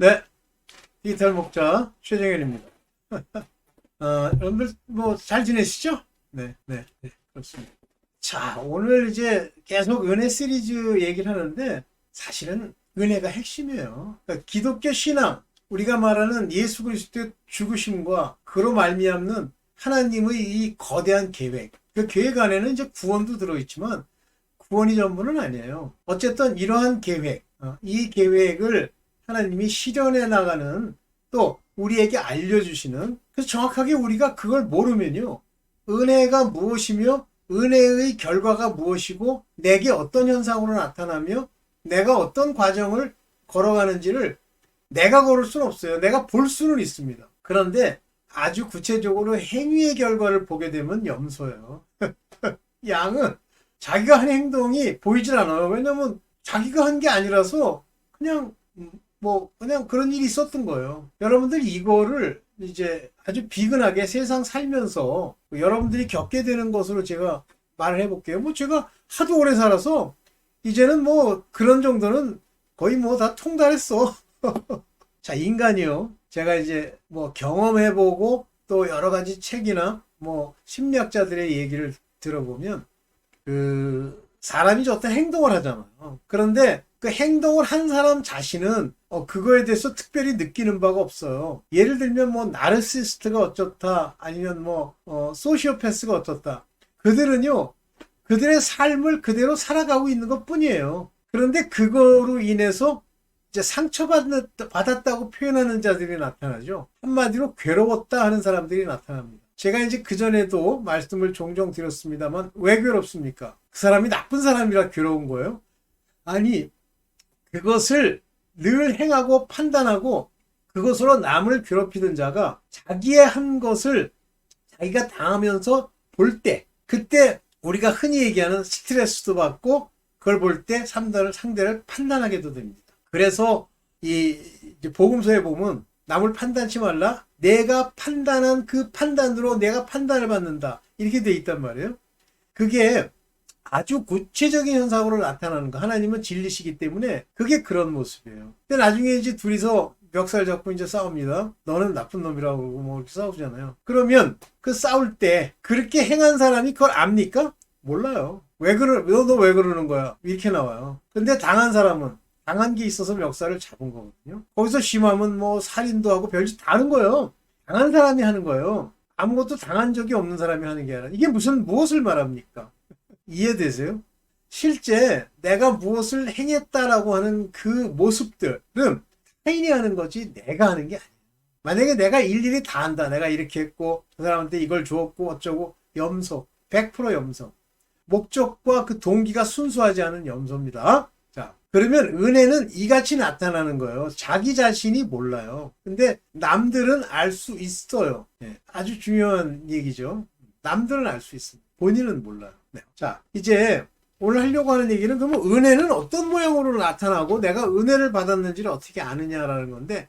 네, 디지털 목자 최정현입니다. 여러분들 뭐 잘 지내시죠? 네, 네, 네, 그렇습니다. 자, 오늘 이제 계속 은혜 시리즈 얘기를 하는데 사실은 은혜가 핵심이에요. 그러니까 기독교 신앙, 우리가 말하는 예수 그리스도의 죽으심과 그로 말미암는 하나님의 이 거대한 계획. 그 계획 안에는 이제 구원도 들어있지만 구원이 전부는 아니에요. 어쨌든 이러한 계획, 이 계획을 하나님이 실현해 나가는, 또 우리에게 알려주시는, 그래서 정확하게 우리가 그걸 모르면요, 은혜가 무엇이며 은혜의 결과가 무엇이고 내게 어떤 현상으로 나타나며 내가 어떤 과정을 걸어가는지를 내가 걸을 수는 없어요. 내가 볼 수는 있습니다. 그런데 아주 구체적으로 행위의 결과를 보게 되면 염소예요. 양은 자기가 한 행동이 보이질 않아요. 왜냐면 자기가 한 게 아니라서 그냥 그냥 그런 일이 있었던 거예요. 여러분들 이거를 이제 아주 비근하게 세상 살면서 여러분들이 겪게 되는 것으로 제가 말을 해볼게요. 뭐 제가 하도 오래 살아서 이제는 뭐 그런 정도는 거의 뭐 다 통달했어. 자, 인간이요. 제가 이제 뭐 경험해보고 또 여러 가지 책이나 뭐 심리학자들의 얘기를 들어보면 사람이 어떤 행동을 하잖아요. 그런데 그 행동을 한 사람 자신은 그거에 대해서 특별히 느끼는 바가 없어요. 예를 들면 뭐 나르시스트가 어쩌다, 아니면 뭐 소시오패스가 어떻다. 그들은요, 그들의 삶을 그대로 살아가고 있는 것 뿐이에요. 그런데 그거로 인해서 이제 상처받았다고 표현하는 자들이 나타나죠. 한마디로 괴로웠다 하는 사람들이 나타납니다. 제가 이제 그전에도 말씀을 종종 드렸습니다만, 왜 괴롭습니까? 그 사람이 나쁜 사람이라 괴로운 거예요? 아니, 그것을 늘 행하고 판단하고 그것으로 남을 괴롭히는 자가 자기의 한 것을 자기가 당하면서 볼 때, 그때 우리가 흔히 얘기하는 스트레스도 받고, 그걸 볼 때 상대를 판단하게도 됩니다. 그래서 이 복음서에 보면 남을 판단치 말라, 내가 판단한 그 판단으로 내가 판단을 받는다, 이렇게 돼 있단 말이에요. 그게 아주 구체적인 현상으로 나타나는 거. 하나님은 진리시기 때문에 그게 그런 모습이에요. 근데 나중에 이제 둘이서 멱살 잡고 이제 싸웁니다. 너는 나쁜 놈이라고 그러고 뭐 이렇게 싸우잖아요. 그러면 그 싸울 때 그렇게 행한 사람이 그걸 압니까? 몰라요. 너 왜 그러는 거야? 이렇게 나와요. 근데 당한 사람은 당한 게 있어서 멱살을 잡은 거거든요. 거기서 심하면 뭐 살인도 하고 별짓 다 하는 거예요. 당한 사람이 하는 거예요. 아무것도 당한 적이 없는 사람이 하는 게 아니라. 이게 무엇을 말합니까? 이해되세요? 실제 내가 무엇을 행했다라고 하는 그 모습들은 타인이 하는 거지 내가 하는 게 아니에요. 만약에 내가 일일이 다 한다. 내가 이렇게 했고 그 사람한테 이걸 주었고 어쩌고, 염소. 100% 염소. 목적과 그 동기가 순수하지 않은 염소입니다. 자, 그러면 은혜는 이같이 나타나는 거예요. 자기 자신이 몰라요. 근데 남들은 알 수 있어요. 네, 아주 중요한 얘기죠. 남들은 알 수 있습니다. 본인은 몰라요. 네. 자, 이제 오늘 하려고 하는 얘기는, 그러면 은혜는 어떤 모양으로 나타나고 내가 은혜를 받았는지를 어떻게 아느냐라는 건데,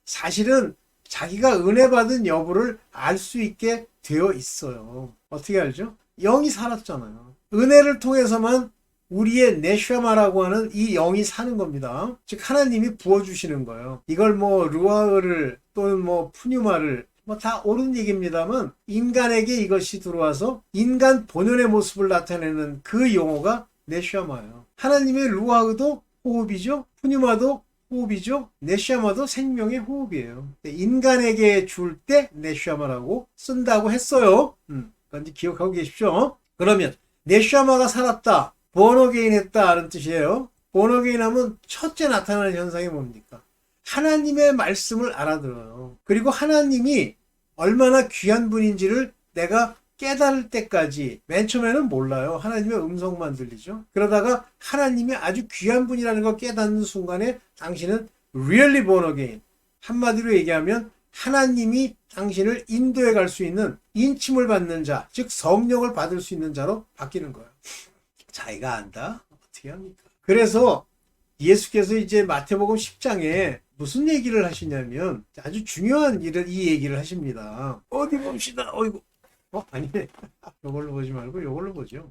사실은 자기가 은혜 받은 여부를 알 수 있게 되어 있어요. 어떻게 알죠? 영이 살았잖아요. 은혜를 통해서만 우리의 네샤마라고 하는 이 영이 사는 겁니다. 즉 하나님이 부어주시는 거예요. 이걸 뭐 루아흐를 또는 뭐 푸뉴마를 뭐 다 옳은 얘기입니다만, 인간에게 이것이 들어와서 인간 본연의 모습을 나타내는 그 용어가 네샤마예요. 하나님의 루아흐도 호흡이죠. 푸뉴마도 호흡이죠. 네샤마도 생명의 호흡이에요. 인간에게 줄 때 네샤마라고 쓴다고 했어요. 그런지 기억하고 계십시오. 그러면 네샤마가 살았다, 본어게인 했다 하는 뜻이에요. 본어게인 하면 첫째 나타나는 현상이 뭡니까? 하나님의 말씀을 알아들어요. 그리고 하나님이 얼마나 귀한 분인지를 내가 깨달을 때까지, 맨 처음에는 몰라요. 하나님의 음성만 들리죠. 그러다가 하나님이 아주 귀한 분이라는 걸 깨닫는 순간에 당신은 really born again. 한마디로 얘기하면 하나님이 당신을 인도해 갈 수 있는, 인침을 받는 자, 즉 성령을 받을 수 있는 자로 바뀌는 거예요. 자기가 안다? 어떻게 합니까? 그래서 예수께서 이제 마태복음 10장에 무슨 얘기를 하시냐면 아주 중요한 이 얘기를 하십니다. 어디 봅시다. 어이구. 아니네. 이걸로 보지 말고 이걸로 보죠.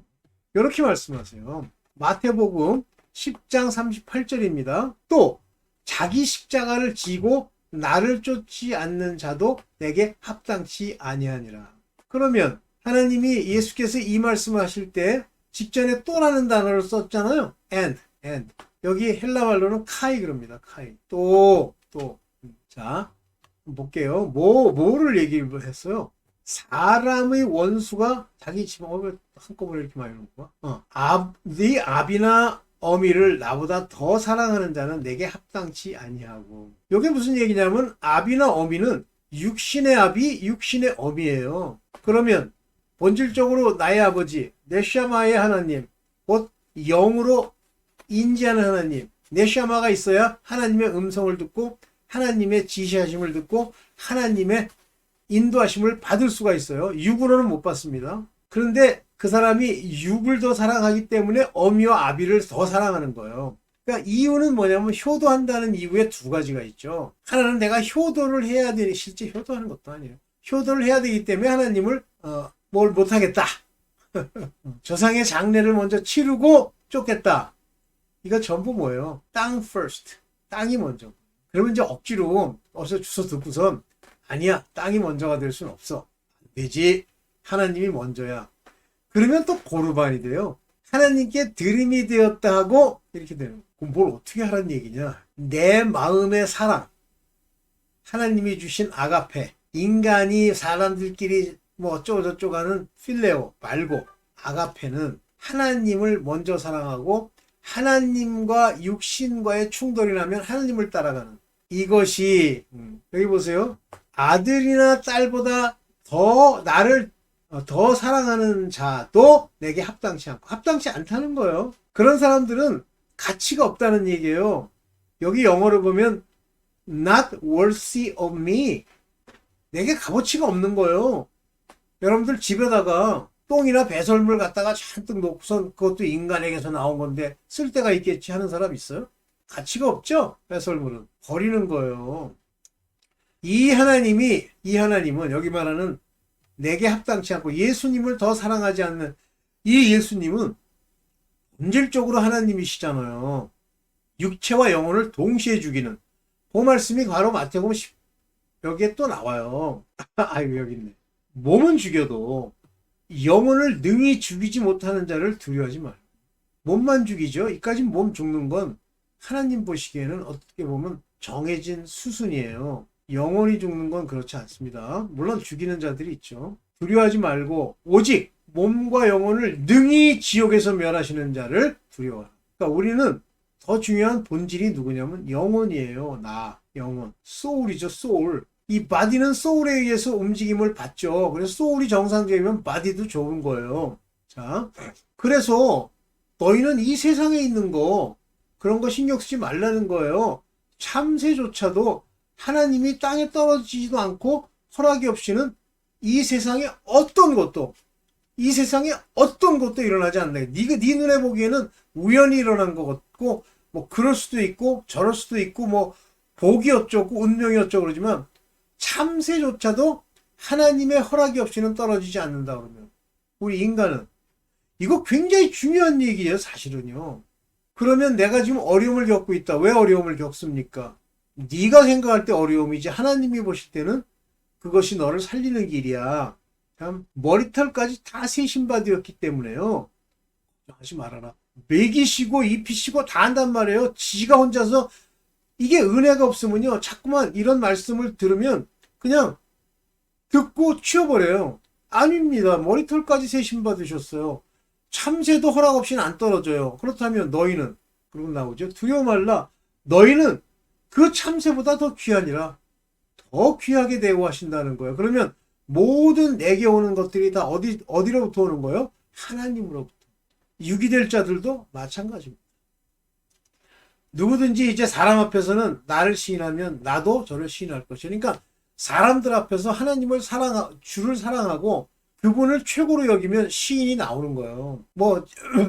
이렇게 말씀하세요. 마태복음 10장 38절입니다. 또 자기 십자가를 지고 나를 쫓지 않는 자도 내게 합당치 아니하니라. 그러면 하나님이 예수께서 이 말씀하실 때 직전에 또라는 단어를 썼잖아요. and. 여기 헬라 말로는 카이 그럽니다. 카이. 또. 자, 볼게요. 뭐를 얘기를 했어요? 사람의 원수가 자기 집안을 한꺼번에 이렇게 많이 놓은 거야. 네 아비나 어미를 나보다 더 사랑하는 자는 내게 합당치 아니하고. 이게 무슨 얘기냐면 아비나 어미는 육신의 아비, 육신의 어미예요. 그러면 본질적으로 나의 아버지, 네샤마의 하나님, 곧 영으로 인지하는 하나님, 네샤마가 있어야 하나님의 음성을 듣고 하나님의 지시하심을 듣고 하나님의 인도하심을 받을 수가 있어요. 육으로는 못 받습니다. 그런데 그 사람이 육을 더 사랑하기 때문에 어미와 아비를 더 사랑하는 거예요. 그러니까 이유는 뭐냐면 효도한다는 이유에 두 가지가 있죠. 하나는 내가 효도를 해야 되니, 실제 효도하는 것도 아니에요. 효도를 해야 되기 때문에 하나님을 뭘 못하겠다. 조상의 장례를 먼저 치르고 쫓겠다. 이거 전부 뭐예요? 땅 first. 땅이 먼저. 그러면 이제 억지로 어서 주워 듣고선 아니야, 땅이 먼저가 될 수는 없어. 안 되지. 하나님이 먼저야. 그러면 또 고르반이 돼요. 하나님께 들임이 되었다 하고 이렇게 되는 거예요. 그럼 뭘 어떻게 하라는 얘기냐? 내 마음의 사랑, 하나님이 주신 아가페, 인간이 사람들끼리 뭐 어쩌고저쩌고 하는 필레오 말고 아가페는 하나님을 먼저 사랑하고 하나님과 육신과의 충돌이 나면 하나님을 따라가는, 이것이 여기 보세요. 아들이나 딸보다 더 나를 더 사랑하는 자도 내게 합당치 않고, 합당치 않다는 거예요. 그런 사람들은 가치가 없다는 얘기예요. 여기 영어로 보면 not worthy of me, 내게 값어치가 없는 거예요. 여러분들 집에다가 똥이나 배설물 갖다가 잔뜩 놓고선 그것도 인간에게서 나온 건데 쓸 데가 있겠지 하는 사람 있어요? 가치가 없죠. 배설물은 버리는 거예요. 이 하나님은 여기 말하는 내게 합당치 않고 예수님을 더 사랑하지 않는 이 예수님은 본질적으로 하나님이시잖아요. 육체와 영혼을 동시에 죽이는, 그 말씀이 바로 마태복음 10 여기에 또 나와요. 아이고 여기 있네. 몸은 죽여도 영혼을 능히 죽이지 못하는 자를 두려워하지 말고. 몸만 죽이죠. 이까지 몸 죽는 건 하나님 보시기에는 어떻게 보면 정해진 수순이에요. 영혼이 죽는 건 그렇지 않습니다. 물론 죽이는 자들이 있죠. 두려워하지 말고 오직 몸과 영혼을 능히 지옥에서 멸하시는 자를 두려워하라. 그러니까 우리는 더 중요한 본질이 누구냐면 영혼이에요. 영혼. 소울이죠. 소울. 이 바디는 소울에 의해서 움직임을 받죠. 그래서 소울이 정상적이면 바디도 좋은 거예요. 자, 그래서 너희는 이 세상에 있는 거 그런 거 신경 쓰지 말라는 거예요. 참새조차도 하나님이 땅에 떨어지지도 않고 허락이 없이는 이 세상에 어떤 것도 일어나지 않는다. 네 눈에 보기에는 우연히 일어난 것 같고 뭐 그럴 수도 있고 저럴 수도 있고 뭐 복이 어쩌고 운명이 어쩌고 그러지만 참새조차도 하나님의 허락이 없이는 떨어지지 않는다 그러면 우리 인간은, 이거 굉장히 중요한 얘기예요 사실은요. 그러면 내가 지금 어려움을 겪고 있다. 왜 어려움을 겪습니까? 네가 생각할 때 어려움이지 하나님이 보실 때는 그것이 너를 살리는 길이야. 참 머리털까지 다 세신바디였기 때문에요. 하지 말아라. 먹이시고 입히시고 다 한단 말이에요. 지가 혼자서. 이게 은혜가 없으면요 자꾸만 이런 말씀을 들으면 그냥 듣고 치워버려요. 아닙니다. 머리털까지 세신받으셨어요. 참새도 허락 없이는 안 떨어져요. 그렇다면 너희는, 그러고 나오죠. 두려워 말라. 너희는 그 참새보다 더 귀하니라. 더 귀하게 대우하신다는 거예요. 그러면 모든 내게 오는 것들이 다 어디로부터 오는 거예요? 하나님으로부터. 육이 될 자들도 마찬가지입니다. 누구든지 이제 사람 앞에서는 나를 시인하면 나도 저를 시인할 것이요. 그러니까 사람들 앞에서 하나님을 주를 사랑하고 그분을 최고로 여기면 시인이 나오는 거예요. 뭐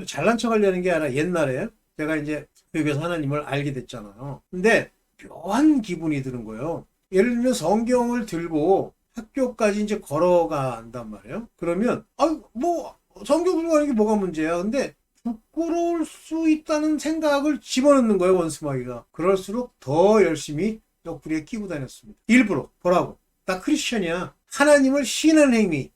잘난 척 하려는 게 아니라 옛날에 제가 이제 여기서 하나님을 알게 됐잖아요. 근데 묘한 기분이 드는 거예요. 예를 들면 성경을 들고 학교까지 이제 걸어간단 말이에요. 그러면 뭐 성경 들고 가는 게 뭐가 문제야. 근데 부끄러울 수 있다는 생각을 집어넣는 거예요, 원수마귀가. 그럴수록 더 열심히 옆구리에 끼고 다녔습니다. 일부러. 보라고. 나 크리스천이야. 하나님을 시인하는 행위,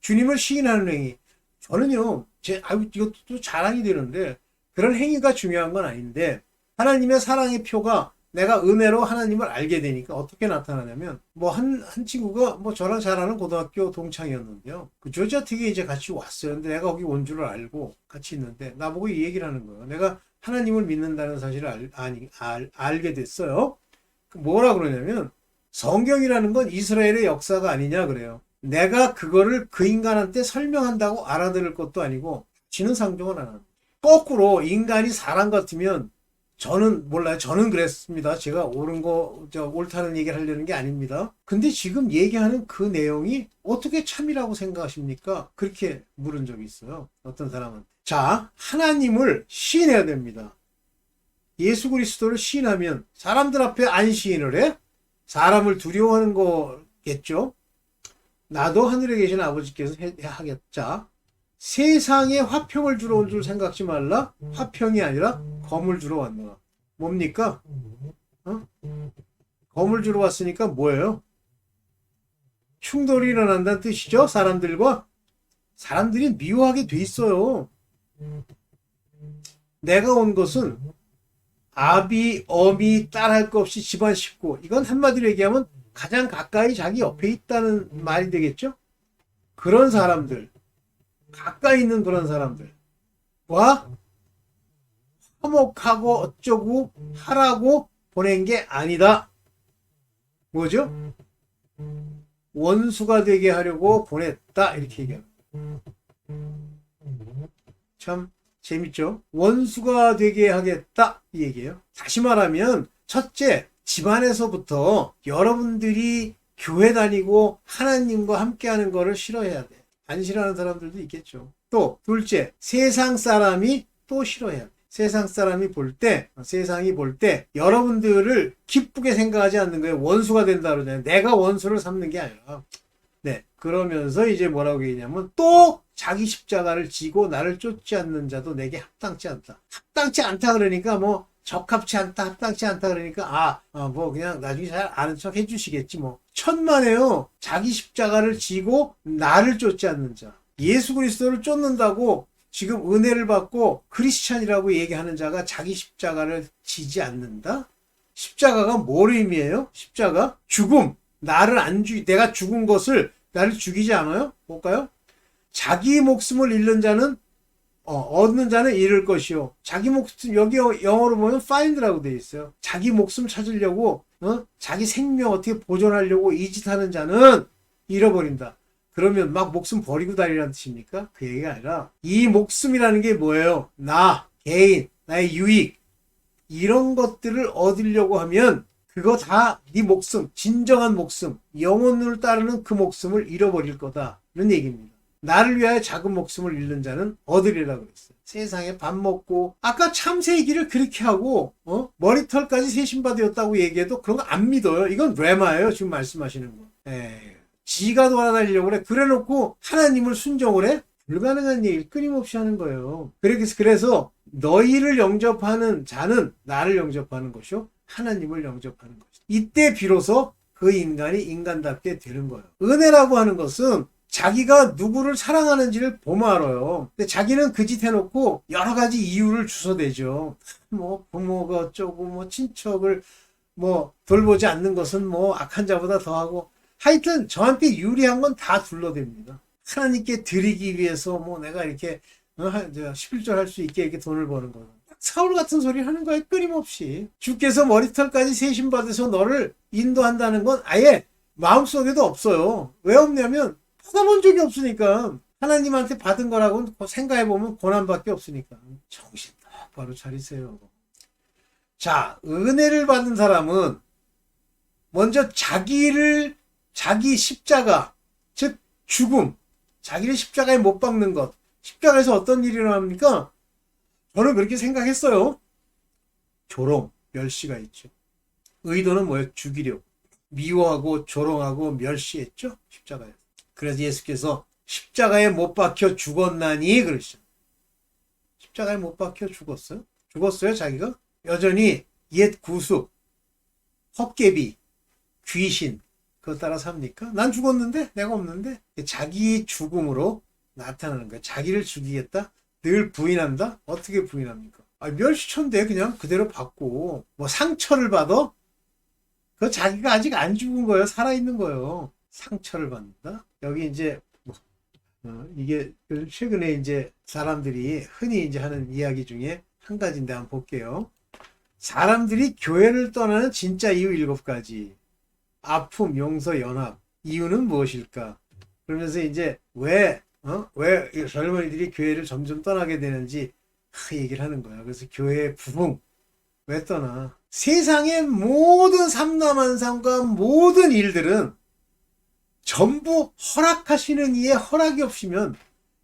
주님을 시인하는 행위. 저는요, 이것도 자랑이 되는데, 그런 행위가 중요한 건 아닌데, 하나님의 사랑의 표가 내가 은혜로 하나님을 알게 되니까 어떻게 나타나냐면, 한 친구가 저랑 잘 아는 고등학교 동창이었는데요. 그 조지아텍에 이제 같이 왔어요. 근데 내가 거기 온 줄을 알고 같이 있는데, 나보고 이 얘기를 하는 거예요. 내가 하나님을 믿는다는 사실을 알게 됐어요. 뭐라 그러냐면, 성경이라는 건 이스라엘의 역사가 아니냐 그래요. 내가 그거를 그 인간한테 설명한다고 알아들을 것도 아니고, 지는 상종을 안 합니다. 거꾸로 인간이 사람 같으면, 저는 몰라요. 저는 그랬습니다. 제가 옳다는 얘기를 하려는 게 아닙니다. 근데 지금 얘기하는 그 내용이 어떻게 참이라고 생각하십니까? 그렇게 물은 적이 있어요. 어떤 사람은. 자, 하나님을 시인해야 됩니다. 예수 그리스도를 시인하면 사람들 앞에 안 시인을 해? 사람을 두려워하는 거겠죠? 나도 하늘에 계신 아버지께서 하겠자. 세상에 화평을 주러 온 줄 생각지 말라. 화평이 아니라 검을 주러 왔노라. 뭡니까? 검을 주러 왔으니까 뭐예요? 충돌이 일어난다는 뜻이죠. 사람들과. 사람들이 미워하게 돼 있어요. 내가 온 것은 아비, 어미, 딸 할 것 없이 집안 식구. 이건 한마디로 얘기하면 가장 가까이 자기 옆에 있다는 말이 되겠죠? 그런 사람들. 가까이 있는 그런 사람들과 화목하고 어쩌고 하라고 보낸 게 아니다. 뭐죠? 원수가 되게 하려고 보냈다. 이렇게 얘기합니다. 참 재밌죠? 원수가 되게 하겠다. 이 얘기예요. 다시 말하면 첫째, 집안에서부터 여러분들이 교회 다니고 하나님과 함께하는 거를 싫어해야 돼. 안 싫어하는 사람들도 있겠죠. 또 둘째, 세상 사람이 또 싫어해야 돼. 세상이 볼 때 여러분들을 기쁘게 생각하지 않는 거예요. 원수가 된다 그러잖아요. 내가 원수를 삼는 게 아니라. 네. 그러면서 이제 뭐라고 얘기냐면 또 자기 십자가를 지고 나를 쫓지 않는 자도 내게 합당치 않다. 합당치 않다 그러니까 적합치 않다, 합당치 않다 그러니까 그냥 나중에 잘 아는 척 해주시겠지 천만에요. 자기 십자가를 지고 나를 쫓지 않는 자. 예수 그리스도를 쫓는다고 지금 은혜를 받고 크리스찬이라고 얘기하는 자가 자기 십자가를 지지 않는다? 십자가가 뭘 의미해요? 십자가? 죽음. 내가 죽은 것을 나를 죽이지 않아요? 볼까요? 자기 목숨을 잃는 자는 얻는 자는 잃을 것이요. 자기 목숨, 여기 영어로 보면 find라고 되어 있어요. 자기 목숨 찾으려고, 자기 생명 어떻게 보존하려고 이 짓 하는 자는 잃어버린다. 그러면 막 목숨 버리고 다니라는 뜻입니까? 그 얘기가 아니라, 이 목숨이라는 게 뭐예요? 개인, 나의 유익, 이런 것들을 얻으려고 하면, 그거 다 네 목숨, 진정한 목숨, 영혼을 따르는 그 목숨을 잃어버릴 거다. 이런 얘기입니다. 나를 위하여 작은 목숨을 잃는 자는 얻으리라고 그랬어요. 세상에 밥 먹고 아까 참새 얘기를 그렇게 하고 머리털까지 세신바되었다고 얘기해도 그런 거 안 믿어요. 이건 레마예요. 지금 말씀하시는 거. 지가 돌아다니려고 그래. 그래놓고 하나님을 순종을 해? 불가능한 얘기를 끊임없이 하는 거예요. 그래서 너희를 영접하는 자는 나를 영접하는 것이요 하나님을 영접하는 것이다. 이때 비로소 그 인간이 인간답게 되는 거예요. 은혜라고 하는 것은 자기가 누구를 사랑하는지를 보면 알아요. 근데 자기는 그 짓 해놓고 여러 가지 이유를 주워대죠. 부모가 어쩌고, 친척을 돌보지 않는 것은 악한 자보다 더하고. 하여튼 저한테 유리한 건 다 둘러댑니다. 하나님께 드리기 위해서 내가 이렇게 11절 할 수 있게 이렇게 돈을 버는 거예요. 사울 같은 소리를 하는 거예요. 끊임없이. 주께서 머리털까지 세신받아서 너를 인도한다는 건 아예 마음속에도 없어요. 왜 없냐면 받아본 적이 없으니까. 하나님한테 받은 거라고는 생각해보면 고난밖에 없으니까. 정신 똑바로 차리세요. 자, 은혜를 받은 사람은 먼저 자기 십자가, 즉 죽음, 자기를 십자가에 못 박는 것. 십자가에서 어떤 일이 일어납니까? 저는 그렇게 생각했어요. 조롱, 멸시가 있죠. 의도는 뭐예요? 죽이려고. 미워하고 조롱하고 멸시했죠. 십자가에. 그래서 예수께서 십자가에 못 박혀 죽었나니 그러시죠. 십자가에 못 박혀 죽었어요? 죽었어요, 자기가? 여전히 옛 구습, 헛개비, 귀신, 그거 따라 삽니까? 난 죽었는데? 내가 없는데? 자기 죽음으로 나타나는 거예요. 자기를 죽이겠다? 늘 부인한다? 어떻게 부인합니까? 멸시천대 그냥 그대로 받고, 뭐 상처를 받아? 그 자기가 아직 안 죽은 거예요. 살아있는 거예요. 상처를 받는다? 여기 이제, 이게 최근에 이제 사람들이 흔히 이제 하는 이야기 중에 한 가지인데 한번 볼게요. 사람들이 교회를 떠나는 진짜 이유 7가지. 아픔, 용서, 연합. 이유는 무엇일까? 그러면서 이제 왜 젊은이들이 교회를 점점 떠나게 되는지 얘기를 하는 거야. 그래서 교회의 부흥. 왜 떠나? 세상의 모든 삼라만상과 모든 일들은 전부 허락하시는 이의 허락이 없으면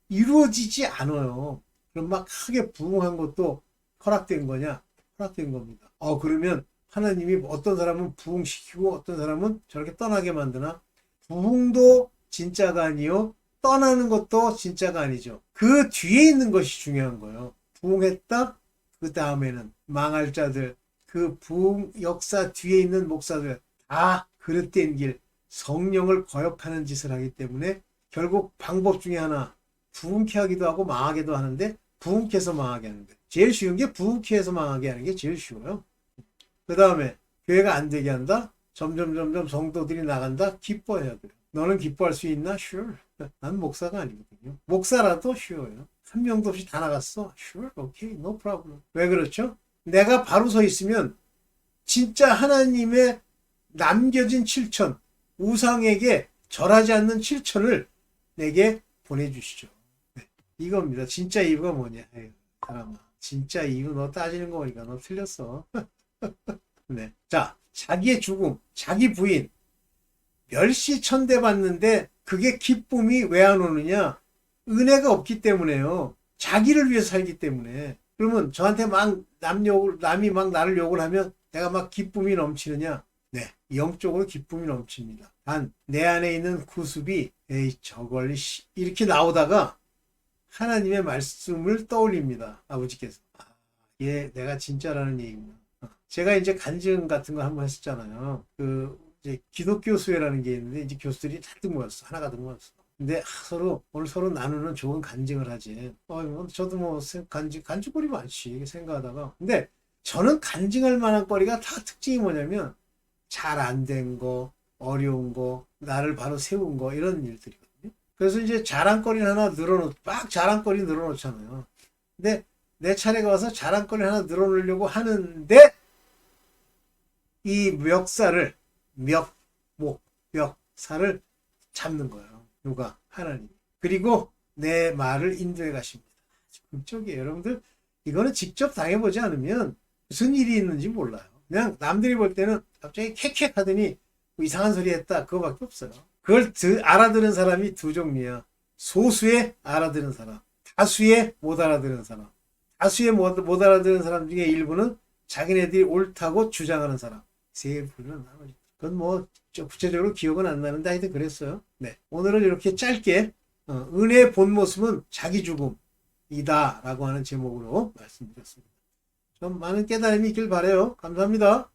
이루어지지 않아요. 그럼 막 크게 부흥한 것도 허락된 거냐? 허락된 겁니다. 그러면 하나님이 어떤 사람은 부흥시키고 어떤 사람은 저렇게 떠나게 만드나? 부흥도 진짜가 아니요. 떠나는 것도 진짜가 아니죠. 그 뒤에 있는 것이 중요한 거예요. 부흥했다? 그 다음에는 망할 자들, 그 부흥 역사 뒤에 있는 목사들 다 그릇된 길, 성령을 거역하는 짓을 하기 때문에 결국 방법 중에 하나 부흥케 하기도 하고 망하게도 하는데 부흥케 해서 망하게 하는 거예요. 제일 쉬운 게 부흥케 해서 망하게 하는 게 제일 쉬워요. 그 다음에 교회가 안 되게 한다? 점점 성도들이 나간다? 기뻐해야 돼요. 너는 기뻐할 수 있나? Sure. 난 목사가 아니거든요. 목사라도 쉬워요. 한 명도 없이 다 나갔어? Sure. Okay. No problem. 왜 그렇죠? 내가 바로 서 있으면 진짜 하나님의 남겨진 7천, 우상에게 절하지 않는 7천을 내게 보내주시죠. 네. 이겁니다. 진짜 이유가 뭐냐? 에이, 사람아. 진짜 이유 너 따지는 거 보니까 너 틀렸어. 네. 자, 자기의 죽음, 자기 부인, 멸시천대 받는데 그게 기쁨이 왜 안 오느냐? 은혜가 없기 때문에요. 자기를 위해서 살기 때문에. 그러면 저한테 막 남이 막 나를 욕을 하면 내가 막 기쁨이 넘치느냐? 네. 영적으로 기쁨이 넘칩니다. 단, 내 안에 있는 구습이, 에이, 저걸, 이렇게 나오다가 하나님의 말씀을 떠올립니다. 아버지께서. 얘 내가 진짜라는 얘기구나. 제가 이제 간증 같은 거 한번 했었잖아요. 이제 기독교 수회라는 게 있는데, 이제 교수들이 잔뜩 모였어. 하나 가득 모였어. 근데 오늘 서로 나누는 좋은 간증을 하지. 저도 뭐 간증거리 많지. 생각하다가. 근데 저는 간증할 만한 거리가 다 특징이 뭐냐면, 잘 안 된 거, 어려운 거, 나를 바로 세운 거, 이런 일들이거든요. 그래서 이제 자랑거리를 하나 막 자랑거리 늘어놓잖아요. 근데 내 차례가 와서 자랑거리 하나 늘어놓으려고 하는데, 이 멱살을 잡는 거예요. 누가? 하나님. 그리고 내 말을 인도해 가십니다. 극적이에요. 여러분들, 이거는 직접 당해보지 않으면 무슨 일이 있는지 몰라요. 그냥 남들이 볼 때는 갑자기 캑캑 하더니 뭐 이상한 소리 했다. 그거밖에 없어요. 그걸 알아들은 사람이 두 종류야. 소수의 알아들은 사람, 다수의 못 알아들은 사람. 다수의 못 알아들은 사람 중에 일부는 자기네들이 옳다고 주장하는 사람. 세 부류는 나머지. 그건 뭐 구체적으로 기억은 안 나는데 하여튼 그랬어요. 네. 오늘은 이렇게 짧게 은혜의 본 모습은 자기 죽음이다 라고 하는 제목으로 말씀드렸습니다. 좀 많은 깨달음이 있길 바라요. 감사합니다.